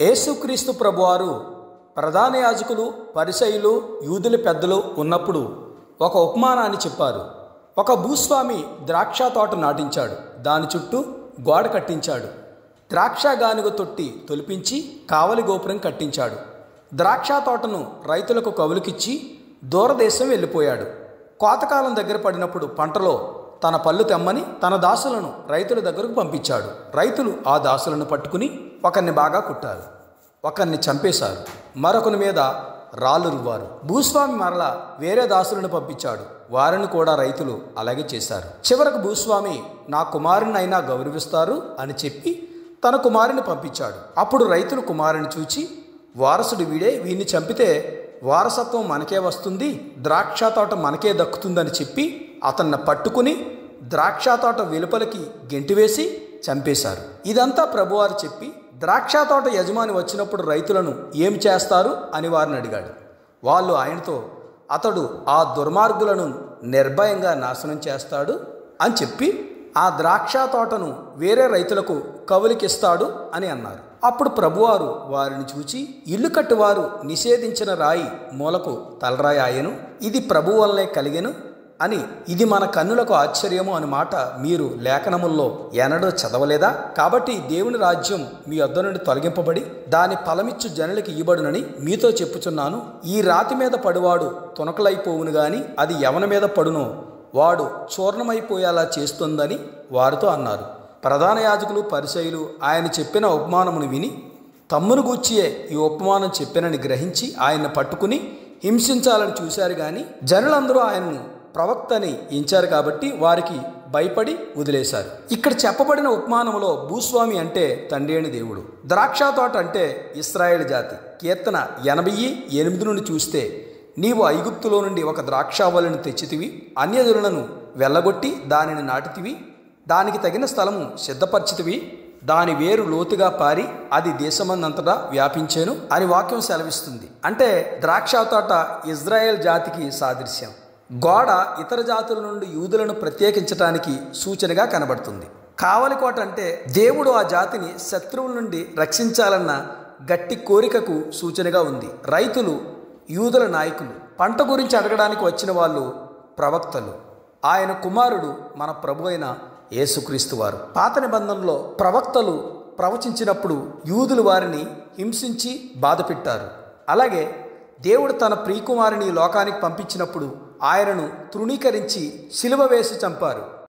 యేసుక్రీస్తు ప్రభువారు ప్రధాన యాజకులు, పరిసయ్యులు, యూదుల పెద్దలు ఉన్నప్పుడు ఒక ఉపమానాన్ని చెప్పారు. ఒక భూస్వామి ద్రాక్ష తోట నాటించాడు. దాని చుట్టూ గోడ కట్టించాడు. ద్రాక్ష గానుగ తొట్టి తొలిపించి కావలి గోపురం కట్టించాడు. ద్రాక్ష తోటను రైతులకు కవులుకిచ్చి దూరదేశం వెళ్ళిపోయాడు. కోతకాలం దగ్గర పడినప్పుడు పంటలో తన పళ్ళు తెమ్మని తన దాసులను రైతుల దగ్గరకు పంపించాడు. రైతులు ఆ దాసులను పట్టుకుని ఒకరిని బాగా కుట్టారు, ఒకరిని చంపేశారు, మరొకరి మీద రాళ్ళు రువ్వారు. భూస్వామి మరలా వేరే దాసులను పంపించాడు. వారిని కూడా రైతులు అలాగే చేశారు. చివరకు భూస్వామి నా కుమారుని అయినా గౌరవిస్తారు అని చెప్పి తన కుమారుని పంపించాడు. అప్పుడు రైతులు కుమారుని చూచి వారసుడు వీడే, వీడిని చంపితే వారసత్వం మనకే వస్తుంది, ద్రాక్ష తోట మనకే దక్కుతుందని చెప్పి అతన్ని పట్టుకుని ద్రాక్ష తోట వెలుపలికి గెంటివేసి చంపేశారు. ఇదంతా ప్రభువారు చెప్పి ద్రాక్ష తోట యజమాని వచ్చినప్పుడు రైతులను ఏం చేస్తారు అని వారిని అడిగాడు. వాళ్ళు ఆయనతో అతడు ఆ దుర్మార్గులను నిర్భయంగా నాశనం చేస్తాడు అని చెప్పి ఆ ద్రాక్ష తోటను వేరే రైతులకు కవులికిస్తాడు అని అన్నారు. అప్పుడు ప్రభువారు వారిని చూచి ఇల్లు కట్టువారు నిషేధించిన రాయి మూలకు తలరాయి ఆయను, ఇది ప్రభు వల్లనే కలిగెను అని, ఇది మన కన్నులకు ఆశ్చర్యము అని మాట మీరు లేఖనముల్లో ఎన్నడూ చదవలేదా? కాబట్టి దేవుని రాజ్యం మీ వద్ద నుండి తొలగింపబడి దాని ఫలమిచ్చు జనులకి ఇవ్వబడునని మీతో చెప్పుచున్నాను. ఈ రాతి మీద పడువాడు తునకలైపోవును గాని అది ఎవని మీద పడునో వాడు చూర్ణమైపోయేలా చేస్తుందని వారితో అన్నారు. ప్రధాన యాజకులు, పరిసయ్యులు ఆయన చెప్పిన ఉపమానమును విని తమ్మును గూర్చియే ఈ ఉపమానం చెప్పినని గ్రహించి ఆయన్ని పట్టుకుని హింసించాలని చూశారు. కానీ జనులందరూ ఆయనను ప్రవక్తని ఎంచారు కాబట్టి వారికి భయపడి వదిలేశారు. ఇక్కడ చెప్పబడిన ఉపమానములో భూస్వామి అంటే తండ్రి అయిన దేవుడు, ద్రాక్ష తోట అంటే ఇశ్రాయేలు జాతి. కీర్తన 88 నుండి చూస్తే నీవు ఐగుప్తులో నుండి ఒక ద్రాక్షావళిని తెచ్చితివి, అన్యజనులను వెళ్ళగొట్టి దానిని నాటితివి, దానికి తగిన స్థలము సిద్ధపరిచితివి, దాని వేరు లోతుగా పారి అది దేశమందంతటా వ్యాపించేను అని వాక్యం సెలవిస్తుంది. అంటే ద్రాక్ష తోట ఇజ్రాయేల్ జాతికి సాదృశ్యం. గోడ ఇతర జాతుల నుండి యూదులను ప్రత్యేకించడానికి సూచనగా కనబడుతుంది. కావలి కోట అంటే దేవుడు ఆ జాతిని శత్రువుల నుండి రక్షించాలన్న గట్టి కోరికకు సూచనగా ఉంది. రైతులు యూదుల నాయకులు, పంట గురించి అడగడానికి వచ్చిన వాళ్ళు ప్రవక్తలు. ఆయన కుమారుడు మన ప్రభు అయిన యేసుక్రీస్తు వారు. పాత నిబంధనలో ప్రవక్తలు ప్రవచించినప్పుడు యూదులు వారిని హింసించి బాధ పెట్టారు. అలాగే దేవుడు తన ప్రియకుమారుని లోకానికి పంపించినప్పుడు ఆయనను తృణీకరించి సిలువ వేసి చంపారు.